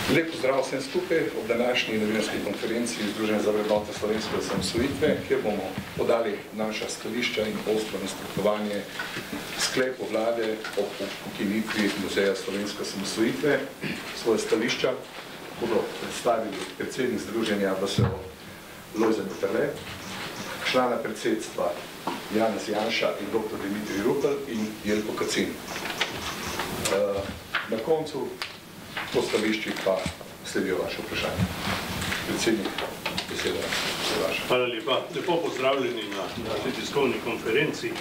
Lep pozdrav vsem skupaj ob današnji novinarski konferenciji Združenja za vrednote slovenske osamosvojitve, kjer bomo podali naša stališča in ostro nasprotovanje sklepu vlade o ukinitvi Muzeja slovenske osamosvojitve. Svoje stališča bodo predstavili predsednik Združenja VSO Lojze Peterle, člana predsedstva Janez Janša in dr. Dimitrij Rupel in Jelko Kacin. Na koncu po stališčih pa sledijo vaše vprašanje. Predsednik, beseda je vaša. Hvala lepa. Lepo pozdravljeni na naši tiskovni konferenci.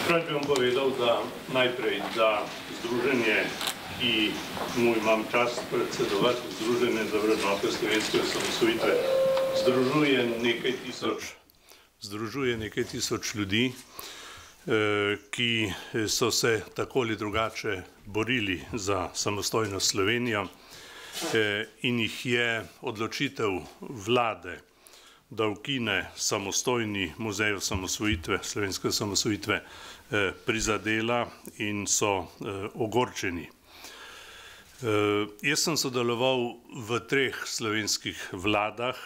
Rad bi vam povedal, da najprej, da združenje, ki mu imam čast predsedovati, Združenje za vrednote slovenske osamosvojitve, združuje nekaj tisoč ljudi, ki so se tako ali drugače borili za samostojno Slovenijo in jih je odločitev vlade, da ukine samostojni muzej osamosvojitve, slovenske osamosvojitve, prizadela in so ogorčeni. Jaz sem sodeloval v 3 slovenskih vladah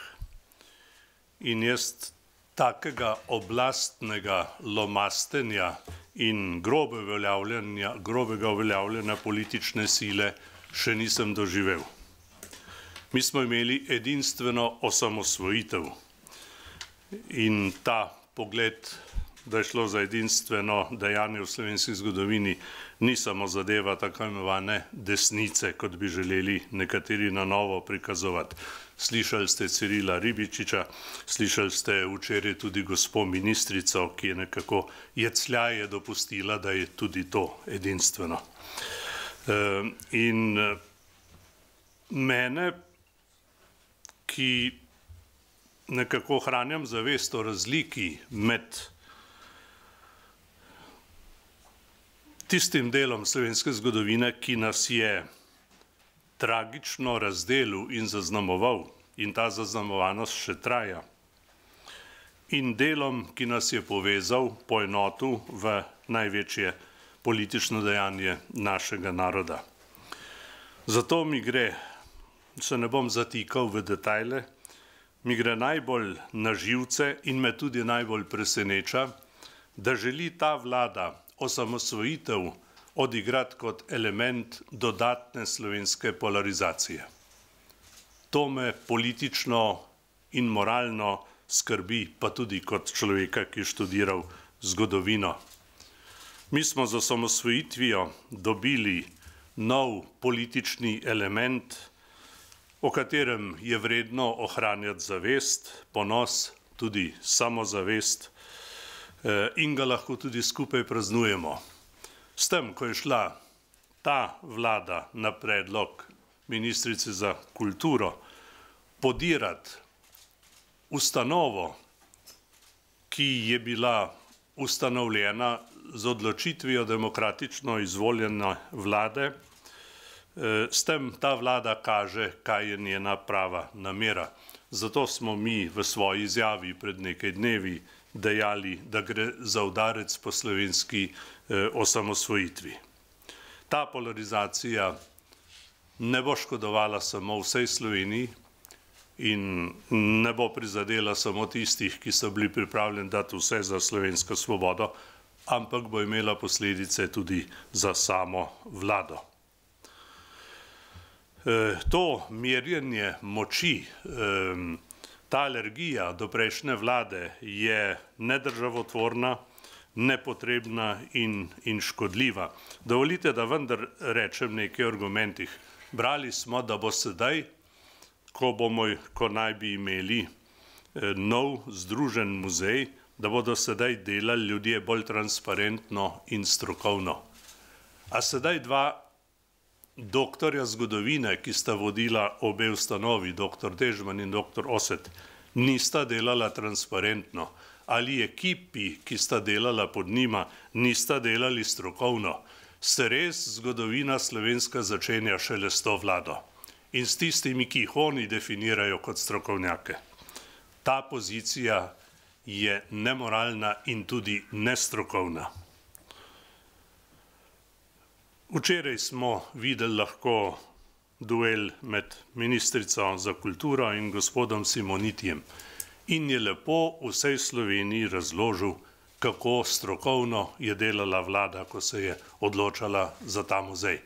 in jaz takega oblastnega lomastenja in grobega uveljavljanja politične sile še nisem doživel. Mi smo imeli edinstveno osamosvojitev in ta pogled, da je šlo za edinstveno dejanje v slovenski zgodovini, ni samo zadeva tako imenovane desnice, kot bi želeli nekateri na novo prikazovati. Slišali ste Cirila Ribičiča, slišali ste včeraj tudi gospo ministrico, ki je nekako jecljaje dopustila, da je tudi to edinstveno. In mene, ki nekako hranjam zavest o razliki med tistim delom slovenske zgodovine, ki nas je tragično razdelil in zaznamoval, in ta zaznamovanost še traja, in delom, ki nas je povezal, poenotil v največje politično dejanje našega naroda. Zato mi gre, se ne bom zatikal v detajle, mi gre najbolj na živce in me tudi najbolj preseneča, da želi ta vlada osamosvojitev odigrati kot element dodatne slovenske polarizacije. To me politično in moralno skrbi, pa tudi kot človeka, ki je študiral zgodovino. Mi smo z osamosvojitvijo dobili nov politični element, o katerem je vredno ohranjati zavest, ponos, tudi samozavest, in ga lahko tudi skupaj praznujemo. S tem, ko je šla ta vlada na predlog ministrice za kulturo podirati ustanovo, ki je bila ustanovljena z odločitvijo demokratično izvoljene vlade, s tem ta vlada kaže, kaj je njena prava namera. Zato smo mi v svoji izjavi pred nekaj dnevi dejali, da gre za udarec po slovenski osamosvojitvi. Ta polarizacija ne bo škodovala samo vsej Sloveniji in ne bo prizadela samo tistih, ki so bili pripravljeni dati vse za slovensko svobodo, ampak bo imela posledice tudi za samo vlado. To merjenje moči, ta alergija do prejšnje vlade je nedržavotvorna, nepotrebna in škodljiva. Dovolite, da vendar rečem nekaj o argumentih. Brali smo, da bo sedaj, ko naj bi imeli nov združen muzej, da bodo sedaj delali ljudje bolj transparentno in strokovno. A sedaj dva doktorja zgodovine, ki sta vodila obe ustanovi, dr. Dežman in dr. Oset, nista delala transparentno, ali ekipi, ki sta delala pod njima, nista delali strokovno, se res zgodovina slovenska začenja šele s to vlado in s tistimi, ki jih oni definirajo kot strokovnjake. Ta pozicija je nemoralna in tudi nestrokovna. Včeraj smo videli lahko duel med ministrico za kulturo in gospodom Simonitijem in je lepo vsej Sloveniji razložil, kako strokovno je delala vlada, ko se je odločala za ta muzej.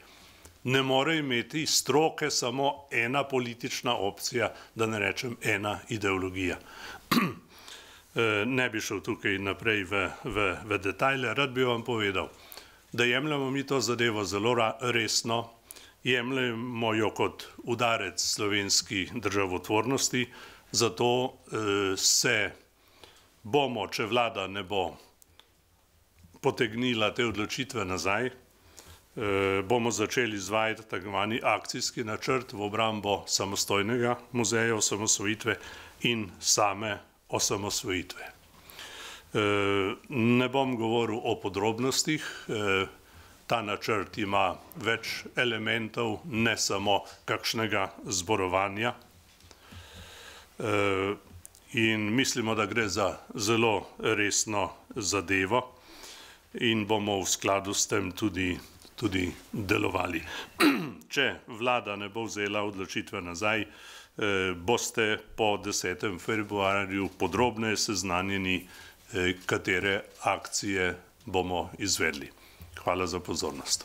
Ne more imeti stroke samo ena politična opcija, da ne rečem ena ideologija. Ne bi šel tukaj naprej v detajle, rad bi vam povedal, da jemljamo mi to zadevo zelo resno, jemljamo jo kot udarec slovenski državotvornosti, zato se bomo, če vlada ne bo potegnila te odločitve nazaj, bomo začeli izvajati tako imenovani akcijski načrt v obrambo samostojnega muzeja osamosvojitve in same osamosvojitve. Ne bom govoril o podrobnostih, ta načrt ima več elementov, ne samo kakšnega zborovanja, in mislimo, da gre za zelo resno zadevo in bomo v skladu s tem tudi delovali. Če vlada ne bo vzela odločitve nazaj, boste po 10. februarju podrobneje seznanjeni, katere akcije bomo izvedli. Hvala za pozornost.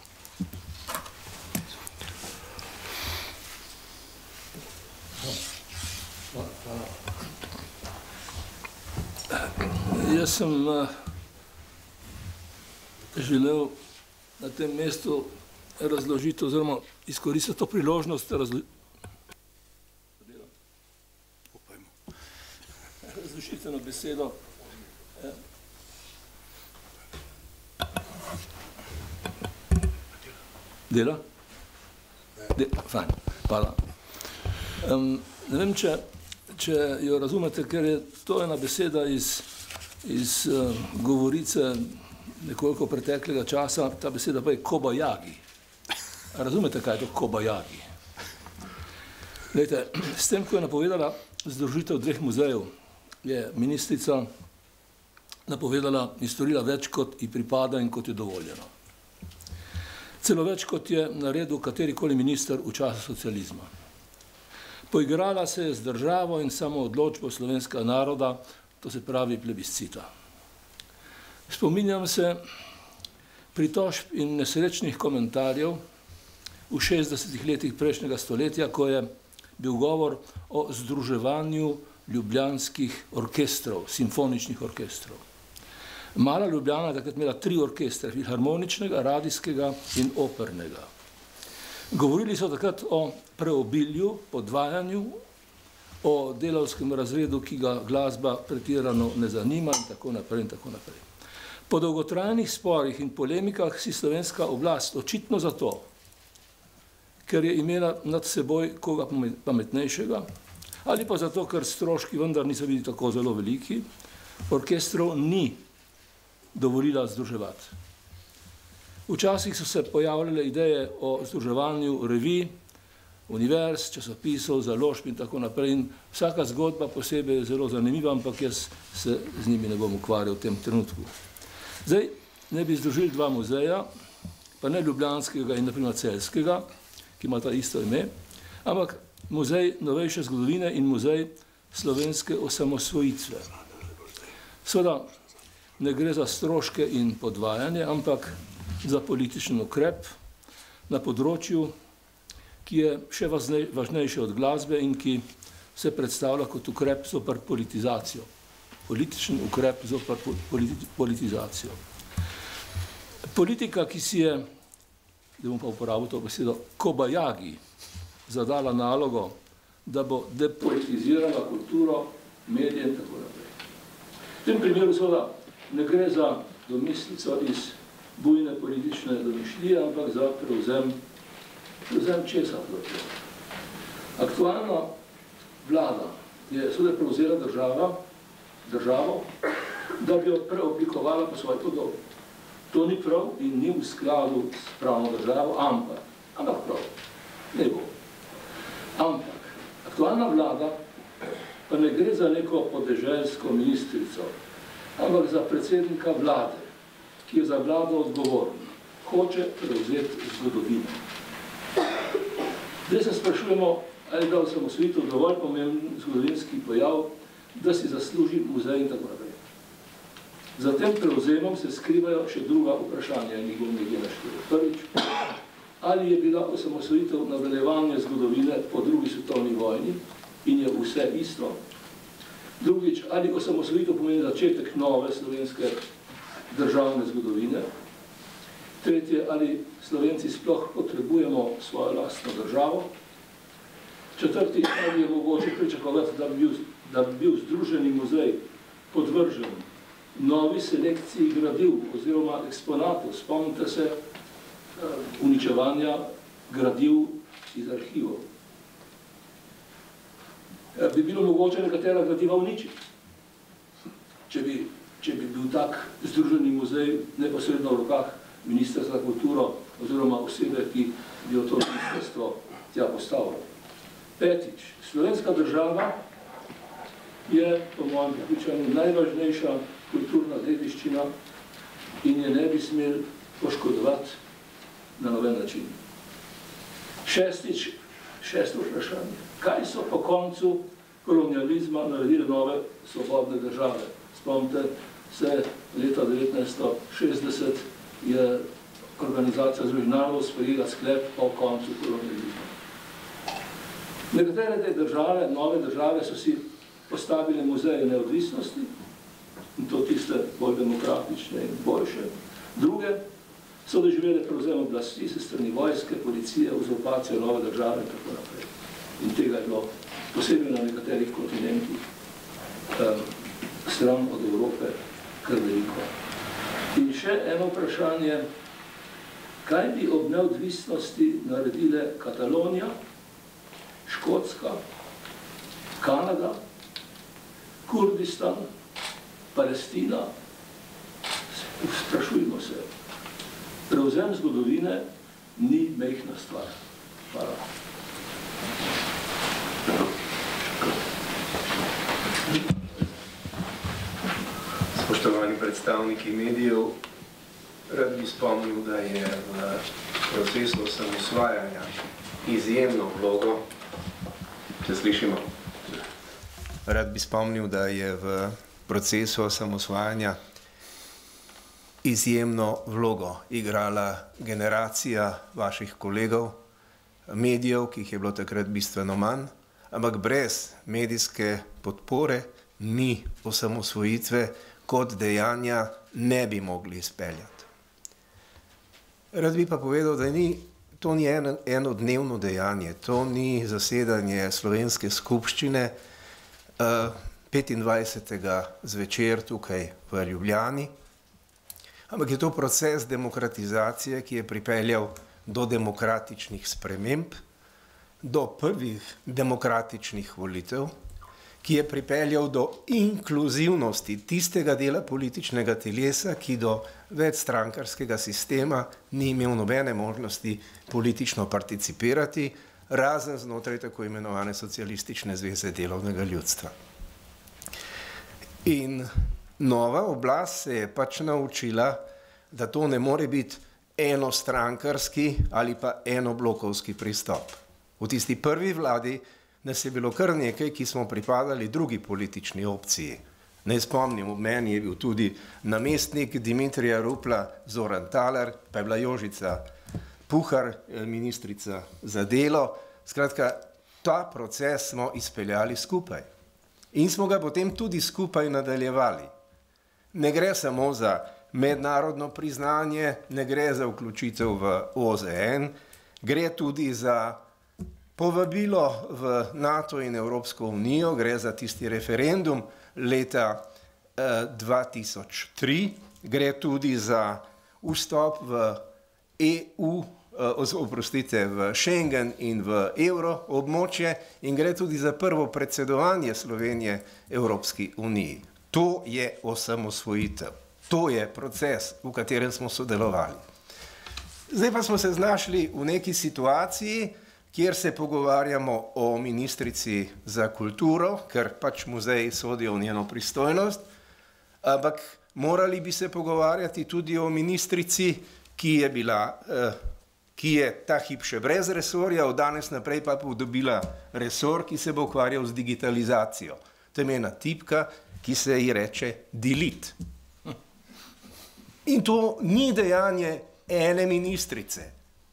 Jaz sem želel na tem mestu razložiti oziroma izkoristiti to priložnost razložitveno besedo. Dela? Fajn, hvala. Ne vem, če jo razumete, ker je to ena beseda iz govorice nekoliko preteklega časa, ta beseda pa je kobajagi. Razumete, kaj je to kobajagi? Glejte, s tem, ko je napovedala združitev dveh muzejev, je ministrica napovedala in storila več, kot ji pripada in kot je dovoljeno. Celo več, kot je naredil katerikoli minister v času socializma. Poigrala se je z državo in samo odločbo slovenskega naroda, to se pravi plebiscita. Spominjam se pritožb in nesrečnih komentarjev v 60. letih prejšnjega stoletja, ko je bil govor o združevanju ljubljanskih orkestrov, simfoničnih orkestrov. Mala Ljubljana je takrat imela 3 orkestre, filharmoničnega, radijskega in opernega. Govorili so takrat o preobilju, podvajanju, o delavskem razredu, ki ga glasba pretirano ne zanima in tako naprej in tako naprej. Po dolgotrajnih sporih in polemikah si slovenska oblast očitno zato, ker je imela nad seboj koga pametnejšega, ali pa zato, ker stroški vendar niso bili tako zelo veliki, orkestrov ni dovolila združevati. Včasih so se pojavljale ideje o združevanju revij, univerz, časopisov, založb in tako naprej. In vsaka zgodba posebej je zelo zanimiva, ampak jaz se z njimi ne bom ukvarjal v tem trenutku. Zdaj, ne bi združili 2 muzeja, pa ne ljubljanskega in naprimer celjskega, ki ima ta isto ime, ampak muzej novejše zgodovine in muzej slovenske osamosvojitve. Seveda, ne gre za stroške in podvajanje, ampak za političen ukrep na področju, ki je še važnejše od glasbe in ki se predstavlja kot ukrep zoper politizacijo. Političen ukrep zoper politizacijo. Politika, ki si je, da bom pa uporabil to besedo, kobajagi, zadala nalogo, da bo depolitizirala kulturo, medije in tako naprej. V tem primeru seveda ne gre za domislico iz bujne politične domišljije, ampak za prevzem česa. Aktualna vlada je seveda prevzela državo, da bi jo preoblikovala po svoji podobi. To ni prav in ni v skladu s pravno državo, ampak prav, ne bo. Ampak aktualna vlada pa ne gre za neko podeželsko ministrico, ampak za predsednika vlade, ki je za vlado odgovoren. hoče prevzeti zgodovino. Zdaj se sprašujemo, ali je bila osamosvojitev dovolj pomemben zgodovinski pojav, da si zasluži muzej in tako naprej. Za tem prevzemom se skrivajo še druga vprašanja in jih bom nekje naštel. Prvič, ali je bila osamosvojitev nadaljevanje zgodovine po drugi svetovni vojni in je vse isto? Drugič, ali osamosvojitev pomeni začetek nove slovenske državne zgodovine? Tretje, ali Slovenci sploh potrebujemo svojo lastno državo? Četrti, ali je mogoče pričakovati, da bi bil Združeni muzej podvržen novi selekciji gradiv oziroma eksponatov. Spomnite se uničevanja gradiv iz arhivov. Bi bilo mogoče nekatera gradiva uničiti, če bi bil tak Združeni muzej neposredno v rokah Ministrstva za kulturo oziroma osebe, ki bi jo to ministrstvo tja postavilo. Petič, slovenska država je, po mojem prepričanju, najvažnejša kulturna dediščina in je ne bi smel poškodovati na noben način. Šestič, šesto vprašanje. Kaj so po koncu kolonializma naredile nove svobodne države? Spomnite se, leta 1960 je Organizacija Združenih narodov sprejela sklep o koncu kolonializma. Nekatere te države, nove države, so si postavili muzeje neodvisnosti, in to tiste bolj demokratične in boljše. Druge so doživele prevzem oblasti se strani vojske, policije, uzurpacijo nove države in tako naprej. In tega je bilo posebej na nekaterih kontinentih stran od Evrope kar veliko. In še eno vprašanje, kaj bi ob neodvisnosti naredile Katalonija, Škotska, Kanada, Kurdistan, Palestina? Sprašujmo se. Prevzem zgodovine ni majhna stvar. Hvala. Spoštovani predstavniki medijev, rad bi spomnil, da je v procesu osamosvajanja izjemno vlogo. Se slišimo? Rad bi spomnil, da je v procesu osamosvajanja izjemno vlogo igrala generacija vaših kolegov, medijev, ki jih je bilo takrat bistveno manj, ampak brez medijske podpore mi osamosvojitve kot dejanja ne bi mogli izpeljati. Rad bi pa povedal, da to ni enodnevno dejanje, to ni zasedanje slovenske skupščine 25. zvečer tukaj v Ljubljani, ampak je to proces demokratizacije, ki je pripeljal do demokratičnih sprememb, do prvih demokratičnih volitev, ki je pripeljal do inkluzivnosti tistega dela političnega telesa, ki do večstrankarskega sistema ni imel nobene možnosti politično participirati, razen znotraj tako imenovane Socialistične zveze delovnega ljudstva. In nova oblast se je pač naučila, da to ne more biti enostrankarski ali pa enoblokovski pristop. V tisti prvi vladi nas je bilo kar nekaj, ki smo pripadali drugi politični opciji. Naj spomnim, v meni je bil tudi namestnik Dimitrija Rupla Zoran Thaler, pa je bila Jožica Puhar, ministrica za delo. Skratka, ta proces smo izpeljali skupaj. In smo ga potem tudi skupaj nadaljevali. Ne gre samo za mednarodno priznanje, ne gre za vključitev v OZN, gre tudi za povabilo v NATO in Evropsko unijo, gre za tisti referendum leta 2003, gre tudi za vstop v EU, oprostite, v Schengen in v evro območje in gre tudi za prvo predsedovanje Slovenije Evropski uniji. To je osamosvojitev. To je proces, v katerem smo sodelovali. Zdaj pa smo se znašli v neki situaciji, kjer se pogovarjamo o ministrici za kulturo, ker pač muzeji sodijo v njeno pristojnost, ampak morali bi se pogovarjati tudi o ministrici, ki je ta hip še brez resorja, od danes naprej pa bo dobila resor, ki se bo ukvarjal z digitalizacijo. To je ena tipka, ki se ji reče delete. In to ni dejanje ene ministrice,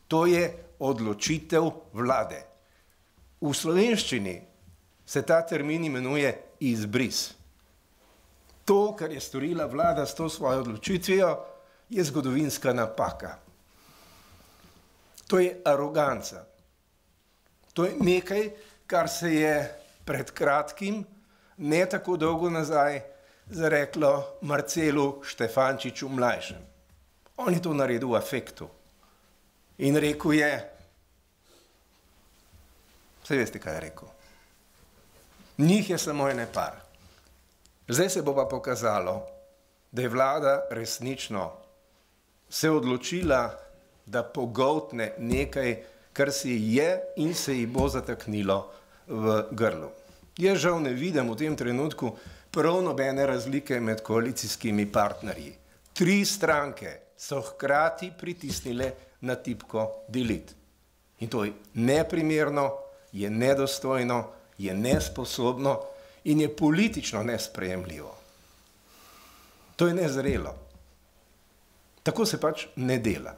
to je odločitev vlade. V slovenščini se ta termin imenuje izbris. To, kar je storila vlada s to svojo odločitvijo, je zgodovinska napaka. To je aroganca. To je nekaj, kar se je pred kratkim, ne tako dolgo nazaj, zareklo Marcelu Štefančiču mlajšem. On je to naredil v afektu. In rekel je, saj veste, kaj je rekel. Njih je samo ene par. Zdaj se bo pa pokazalo, da je vlada resnično se odločila, da pogoltne nekaj, kar se je in se ji bo zataknilo v grlu. Jaz žal ne vidim v tem trenutku prav nobene razlike med koalicijskimi partnerji. 3 stranke so hkrati pritisnile na tipko delete. In to je neprimerno, je nedostojno, je nesposobno in je politično nesprejemljivo. To je nezrelo. Tako se pač ne dela.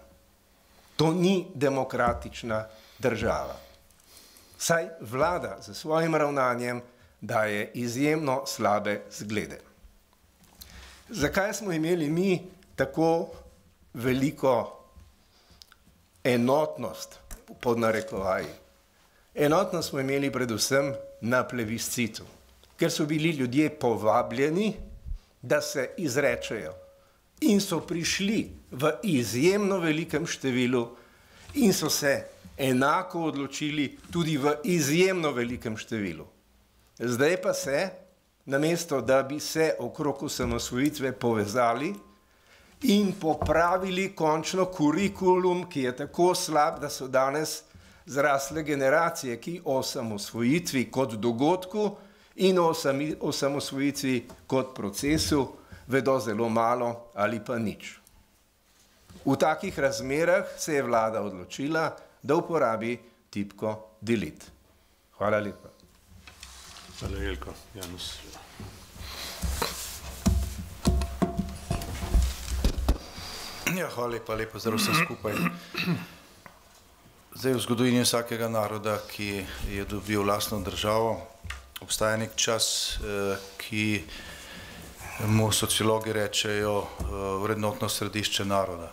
To ni demokratična država. Saj vlada za svojim ravnanjem daje izjemno slabe zglede. Zakaj smo imeli mi tako veliko enotnost pod narekovaji? Enotnost smo imeli predvsem na plebiscitu, ker so bili ljudje povabljeni, da se izrečejo in so prišli v izjemno velikem številu in so se enako odločili tudi v izjemno velikem številu. Zdaj pa se, namesto da bi se okrog osamosvojitve povezali in popravili končno kurikulum, ki je tako slab, da so danes zrasle generacije, ki o osamosvojitvi kot dogodku in o osamosvojitvi kot procesu vedo zelo malo ali pa nič. V takih razmerah se je vlada odločila, da uporabi tipko delete. Hvala lepa. Hvala, Jelko. Janus. Ja, hvala lepa, lepo zdrav vsem skupaj. Zdaj v zgodovini vsakega naroda, ki je dobil lastno državo, obstaja nek čas, ki mu sociologi rečejo vrednotno središče naroda.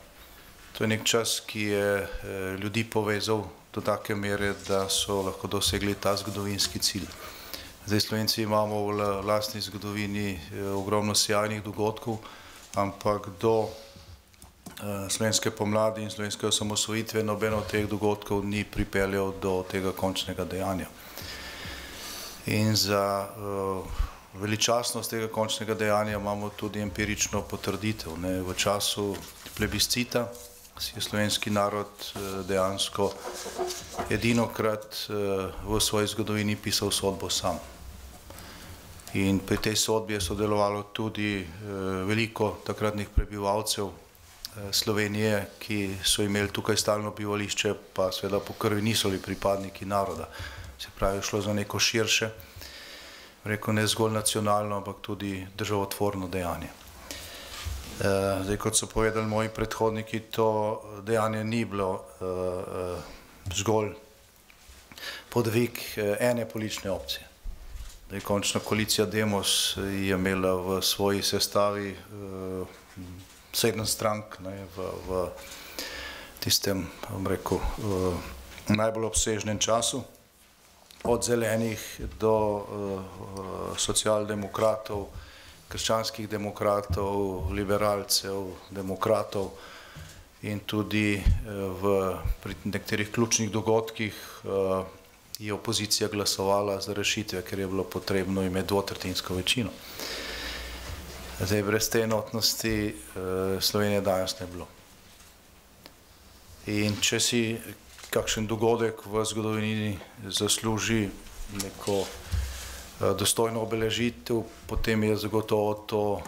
To je nek čas, ki je ljudi povezal do take mere, da so lahko dosegli ta zgodovinski cilj. Zdaj Slovenci imamo v lastni zgodovini ogromno sjajnih dogodkov, ampak do slovenske pomladi in slovenske osamosvojitve noben od teh dogodkov ni pripeljal do tega končnega dejanja. In za veličastnost tega končnega dejanja imamo tudi empirično potrditev. V času plebiscita si je slovenski narod dejansko edinokrat v svoji zgodovini pisal sodbo sam. In pri tej sodbi je sodelovalo tudi veliko takratnih prebivalcev Slovenije, ki so imeli tukaj stalno bivališče, pa seveda po krvi niso bili pripadniki naroda. Se pravi, šlo za neko širše, rekel ne zgolj nacionalno, ampak tudi državotvorno dejanje. Zdaj, kot so povedali moji predhodniki, to dejanje ni bilo zgolj podvig ene politične opcije. Zdaj, končna koalicija Demos je imela v svoji sestavi 7 strank v tistem, bom rekel, najbolj obsežnem času, od zelenih do socialdemokratov, krščanskih demokratov, liberalcev, demokratov in tudi pri nekaterih ključnih dogodkih je opozicija glasovala za rešitve, ker je bilo potrebno imeti dvotretjinsko večino. Zdaj, brez te enotnosti Slovenije danes ne bilo. In če si kakšen dogodek v zgodovini zasluži neko dostojno obeležitev, potem je zagotovo to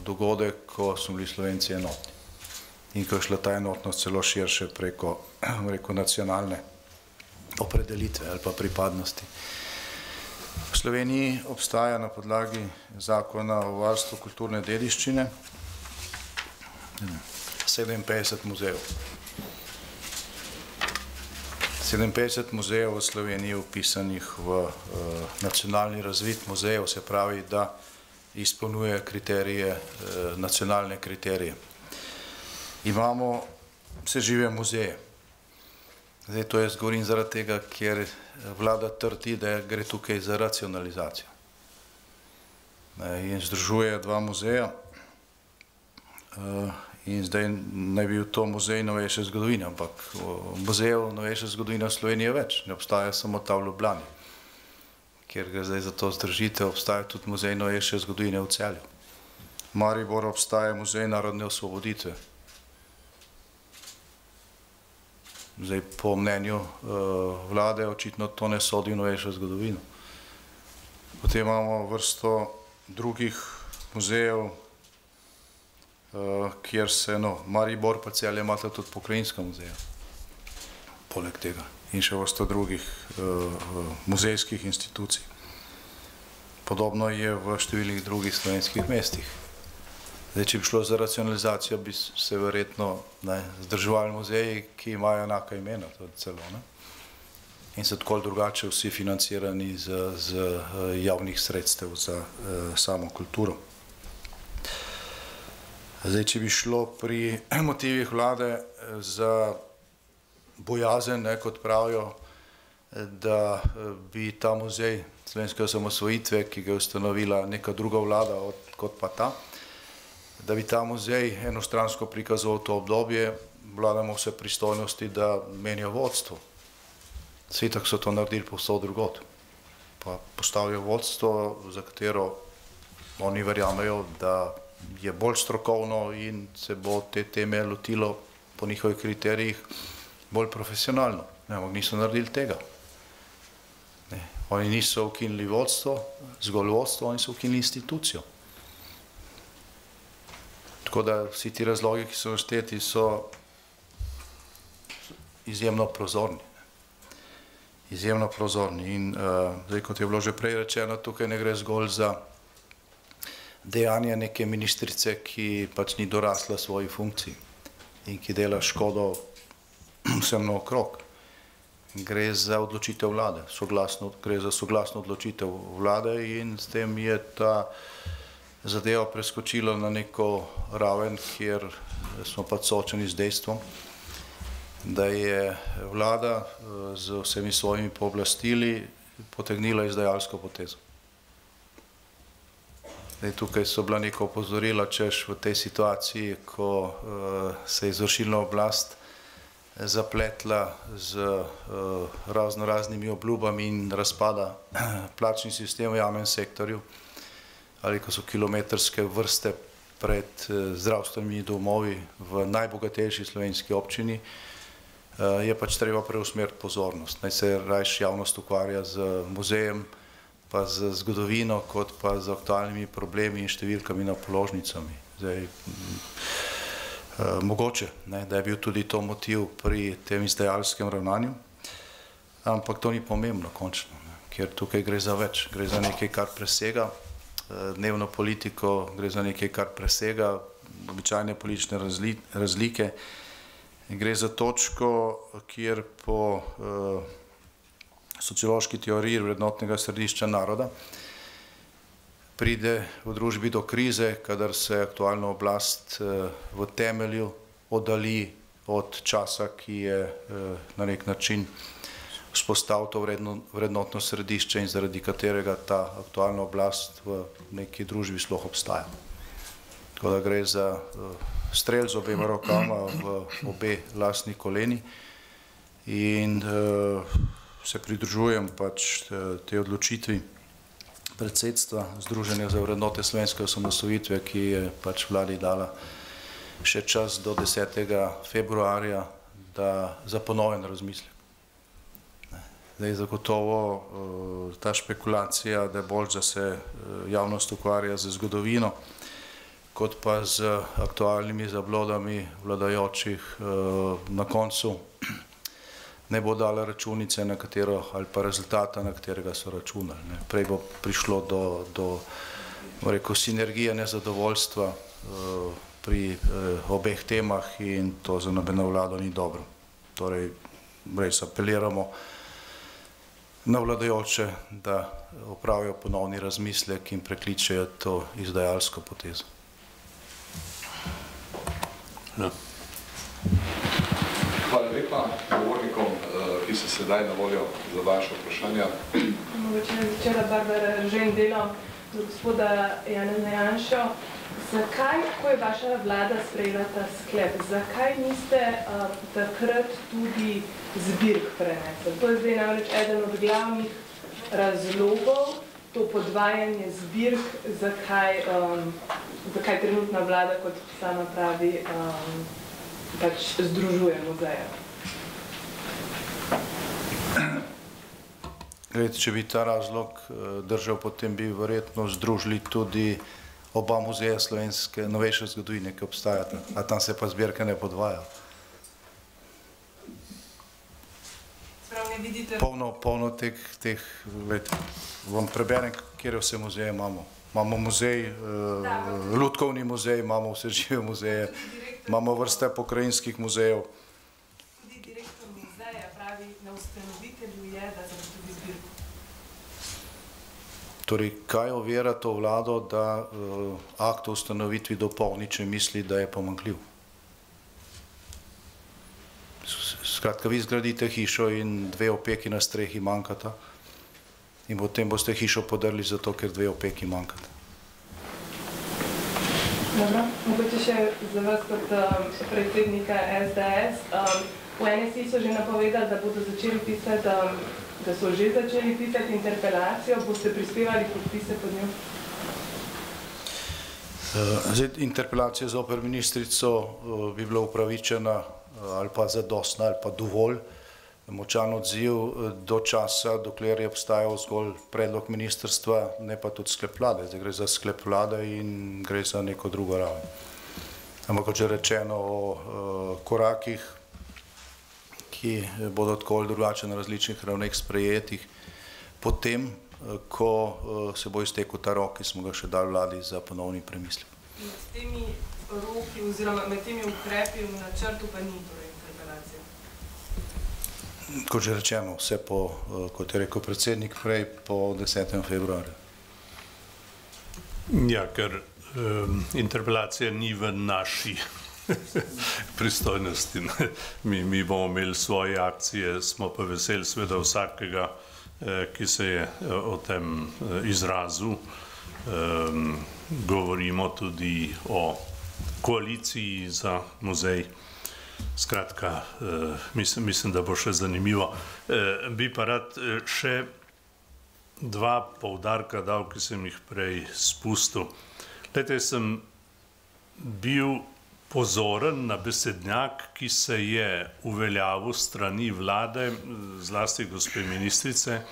dogodek, ko smo bili Slovenci enotni. in ko je šla ta enotnost celo širše preko, rekel, nacionalne opredelitve ali pa pripadnosti. V Sloveniji obstaja na podlagi zakona o varstvu kulturne dediščine 57 muzejev. 57 muzejev v Sloveniji upisanih v nacionalni razvid muzejev, se pravi, da izpolnjuje kriterije, nacionalne kriterije. Imamo vsežive muzeje. Zdaj, to jaz govorim zaradi tega, ker vlada trdi, da gre tukaj za racionalizacijo. In združuje dva muzeja in zdaj naj bi bil to muzej novejše zgodovine, ampak muzejev novejše zgodovine v Sloveniji je več, ne obstaja samo ta v Ljubljani, ker gre zdaj za to združitev, obstaja tudi muzej novejše zgodovine v Celju. V Mariboru obstaja muzej narodne osvoboditve. Zdaj, po mnenju vlade, očitno to ne sodi v novejšo zgodovino. Potem imamo vrsto drugih muzejev, kjer se, Maribor pa Celje imata tudi pokrajinska muzeja, poleg tega, in še vrsto drugih muzejskih institucij. Podobno je v številnih drugih slovenskih mestih. Zdaj, če bi šlo za racionalizacijo, bi se verjetno združevali muzeji, ki imajo enaka imena, tudi celo, in so tako drugače vsi financirani z javnih sredstev za samo kulturo. Zdaj, če bi šlo pri motivih vlade za bojazen, kot pravijo, da bi ta muzej slovenske osamosvojitve, ki ga je ustanovila neka druga vlada kot pa ta, da bi ta muzej enostransko prikazoval to obdobje, vlada ima vse pristojnosti, da menja vodstvo. Vsi tako so to naredili povsod drugod. Pa postavijo vodstvo, za katero oni verjamejo, da je bolj strokovno in se bo te teme lotilo po njihovih kriterijih bolj profesionalno. Ampak niso naredili tega. Oni niso ukinili vodstvo, zgolj vodstvo, oni so ukinili institucijo. Tako da vsi ti razlogi, ki so našteti, so izjemno prozorni. Izjemno prozorni. In zdaj, kot je bilo že prej rečeno, tukaj ne gre zgolj za dejanje neke ministrice, ki pač ni dorasla svoji funkciji in ki dela škodo vsem naokrog. Gre za odločitev vlade, gre za soglasno odločitev vlade in s tem je ta zadeva preskočila na neko raven, kjer smo pač soočeni z dejstvom, da je vlada z vsemi svojimi pooblastili potegnila izdajalsko potezo. Tukaj so bila neka opozorila, češ v tej situaciji, ko se je izvršilna oblast zapletla z raznoraznimi obljubami in razpada plačni sistem v javnem sektorju, ali ko so kilometrske vrste pred zdravstvenimi domovi v najbogatejši slovenski občini, je pač treba preusmeriti pozornost. Naj se rajši javnost ukvarja z muzejem, pa z zgodovino, kot pa z aktualnimi problemi in številkami na položnicami. Zdaj, mogoče, da je bil tudi to motiv pri tem izdajalskem ravnanju, ampak to ni pomembno končno, ker tukaj gre za več, gre za nekaj, kar presega dnevno politiko, gre za nekaj, kar presega običajne politične razlike, gre za točko, kjer po sociološki teoriji vrednotnega središča naroda pride v družbi do krize, kadar se aktualna oblast v temelju oddalji od časa, ki je na nek način vzpostavil to vrednotno središče in zaradi katerega ta aktualna oblast v neki družbi sploh obstaja. Tako da gre za strel z obema rokama v obe lastni koleni in se pridružujem pač te odločitvi predsedstva Združenja za vrednote slovenske osamosvojitve, ki je pač vladi dala še čas do 10. februarja za ponoven razmislek. Zdaj, zagotovo ta špekulacija, da je bolj, da se javnost ukvarja z zgodovino, kot pa z aktualnimi zablodami vladajočih na koncu ne bo dala računice, na katero, ali pa rezultata, na katerega so računali. Prej bo prišlo do rekel, sinergije nezadovoljstva pri obeh temah in to za nobeno vlado ni dobro. Torej, res apeliramo na vladajoče, da opravijo ponovni razmislek in prekličejo to izdajalsko potezo. Ja. Hvala lepa govornikom, ki so sedaj na voljo za vaše vprašanja. Mogoče začela Barbara Žendelo za gospoda Janeza Janšo. Zakaj, ko je vaša vlada sprejela ta sklep, zakaj niste takrat tudi zbirk prenesli? To je zdaj namreč eden od glavnih razlogov, to podvajanje zbirk, zakaj trenutna vlada, kot sama pravi, pač združuje muzeje. Če bi ta razlog držal, potem bi verjetno združili tudi oba muzeja slovenske novejše zgodovine, ki obstajata, a tam se pa zbirke ne podvaja. Polno teh, vam preberem, kjer vse muzeje imamo. Imamo muzej, Lutkovni muzej, imamo vse žive muzeje, imamo vrste pokrajinskih muzejev. Tudi direktor muzeja pravi, na ustanovitelju je, da zagotovi zbirko. Torej, kaj ovira to vlado, da akt o ustanovitvi dopolni, če misli, da je pomanjkljiv? Skratka, vi zgradite hišo in 2 opeki na strehi manjkata in potem boste hišo podrli zato, ker 2 opeki manjkata. Dobro, mogoče še za vas kot predsednika SDS. V NSI so že napovedali, da bodo začeli pisati, da so že začeli pisati interpelacijo, boste prispevali podpise pod njo? Interpelacija zoper ministrico bi bila upravičena ali pa zadostna ali pa dovolj močan odziv do časa, dokler je obstajal zgolj predlog ministrstva, ne pa tudi sklep vlade. Zdaj gre za sklep vlade in gre za neko drugo raven. Ampak kot že rečeno o korakih, ki bodo tako ali drugače na različnih ravneh sprejetih, potem, ko se bo iztekel ta rok, ki smo ga še dali vladi za ponovni premislek. In s temi roki oziroma med temi ukrepi v načrtu pa ni torej interpelacija? Kot že rečeno, vse po, kot je rekel predsednik prej, po 10. februarju. Ja, ker interpelacija ni v naši pristojnosti. Mi bomo imeli svoje akcije, smo pa veseli seveda vsakega, ki se je o tem izrazil. Govorimo tudi o koaliciji za muzej. Skratka, mislim, da bo še zanimivo. Bi pa rad še 2 poudarka dal, ki sem jih prej spustil. Glejte, sem bil pozoren na besednjak, ki se je uveljavil strani vlade, zlasti gospe ministrice,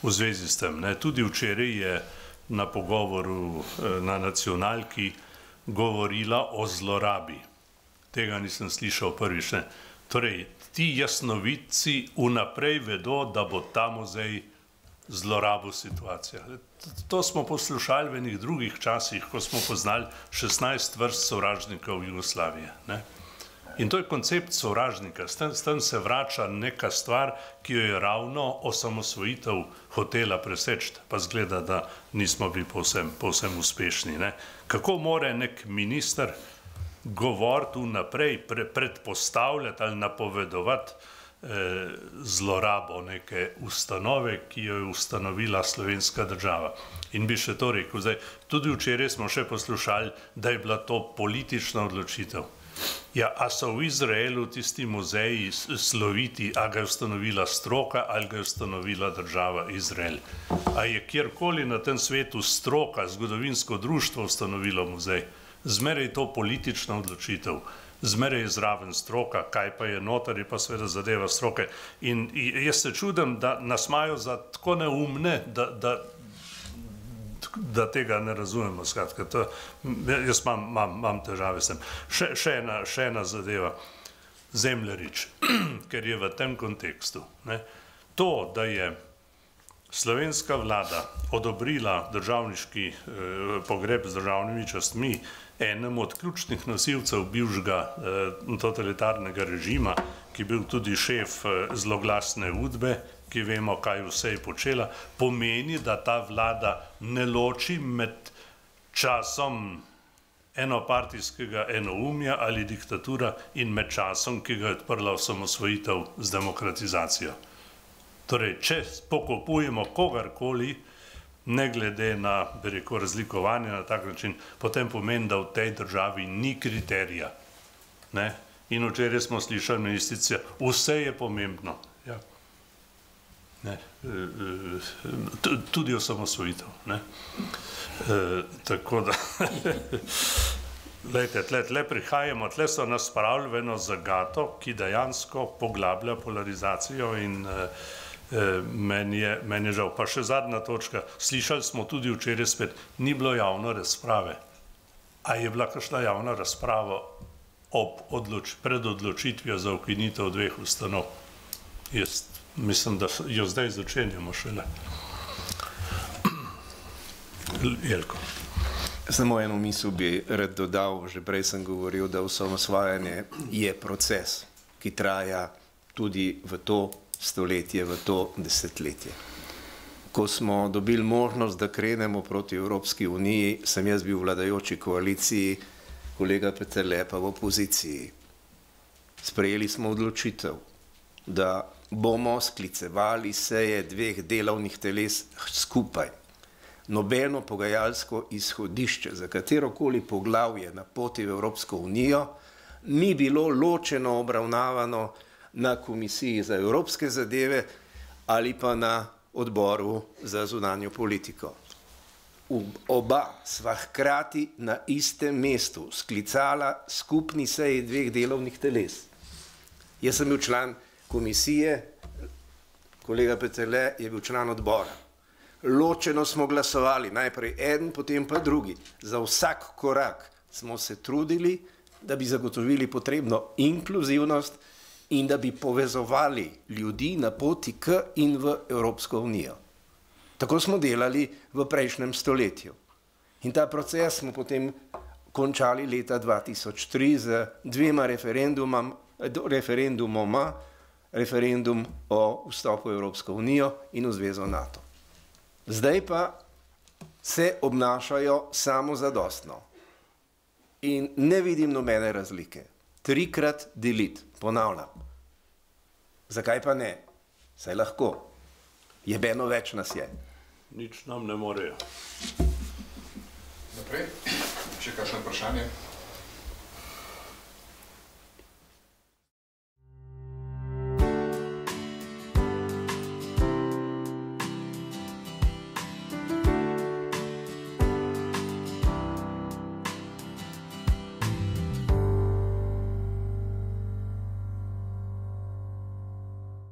v zvezi s tem. Tudi včeraj je na pogovoru na nacionalki govorila o zlorabi. Tega nisem slišal prvič. Torej, ti jasnovidci vnaprej vedo, da bo ta muzej zlorabil situacijo. To smo poslušali v enih drugih časih, ko smo poznali 16 vrst sovražnikov Jugoslavije. In to je koncept sovražnika. S tem se vrača neka stvar, ki jo je ravno osamosvojitev hotela preseči, pa zgleda, da nismo bili povsem uspešni. Kako more nek minister govoriti vnaprej, predpostavljati ali napovedovati zlorabo neke ustanove, ki jo je ustanovila slovenska država. In bi še to rekel, zdaj, tudi včeraj smo še poslušali, da je bila to politična odločitev. Ja, a so v Izraelu tisti muzeji sloviti, a ga je ustanovila stroka ali ga je ustanovila država Izrael? A je kjerkoli na tem svetu stroka, zgodovinsko društvo ustanovilo muzej? Zmeraj je to politična odločitev. Zmeraj je zraven stroka, kaj pa je noter, je pa seveda zadeva stroke. In jaz se čudim, da nas imajo za tako neumne, da da tega ne razumemo. Skratka, jaz imam težave s tem. Še ena zadeva, Zemljarič, ker je v tem kontekstu. To, da je slovenska vlada odobrila državniški pogreb z državnimi častmi enemu od ključnih nosilcev bivšega totalitarnega režima, ki je bil tudi šef zloglasne UDBE, ki vemo, kaj vse je počela, pomeni, da ta vlada ne loči med časom enopartijskega enoumja ali diktatura in med časom, ki ga je odprla osamosvojitev z demokratizacijo. Torej, če pokopujemo kogarkoli, ne glede na, bi rekel, razlikovanje na tak način, potem pomeni, da v tej državi ni kriterija. In včeraj smo slišali ministrice, vse je pomembno. Tudi osamosvojitev. Tako da, glejte, tle prihajamo, tle so nas spravili v eno zagato, ki dejansko poglablja polarizacijo in meni je žal. Pa še zadnja točka, slišali smo tudi včeraj spet, ni bilo javne razprave. A je bila kakšna javna razprava pred odločitvijo za ukinitev 2 ustanov? Jaz mislim, da jo zdaj začenjamo šele. Jelko. Samo eno misel bi rad dodal, že prej sem govoril, da osamosvajanje je proces, ki traja tudi v to stoletje, v to desetletje. Ko smo dobili možnost, da krenemo proti Evropski uniji, sem jaz bil v vladajoči koaliciji, kolega Peterle pa v opoziciji. Sprejeli smo odločitev, da bomo sklicevali seje 2 delovnih teles skupaj. Nobeno pogajalsko izhodišče za katerokoli poglavje na poti v Evropsko unijo ni bilo ločeno obravnavano na Komisiji za evropske zadeve ali pa na odboru za zunanjo politiko. Oba sva hkrati na istem mestu sklicala skupni seji 2 delovnih teles. Jaz sem bil član komisije, kolega Peterle je bil član odbora. Ločeno smo glasovali, najprej eden, potem pa drugi. Za vsak korak smo se trudili, da bi zagotovili potrebno inkluzivnost in da bi povezovali ljudi na poti k in v Evropsko unijo. Tako smo delali v prejšnjem stoletju. In ta proces smo potem končali leta 2003 z 2 referendumoma, referendum o vstopu v Evropsko unijo in v zvezo NATO. Zdaj pa se obnašajo samozadostno in ne vidim nobene razlike. 3-krat deliti, ponavljam. Zakaj pa ne? Saj lahko. Jebeno več nas je. Nič nam ne morejo. Naprej, še kakšno vprašanje?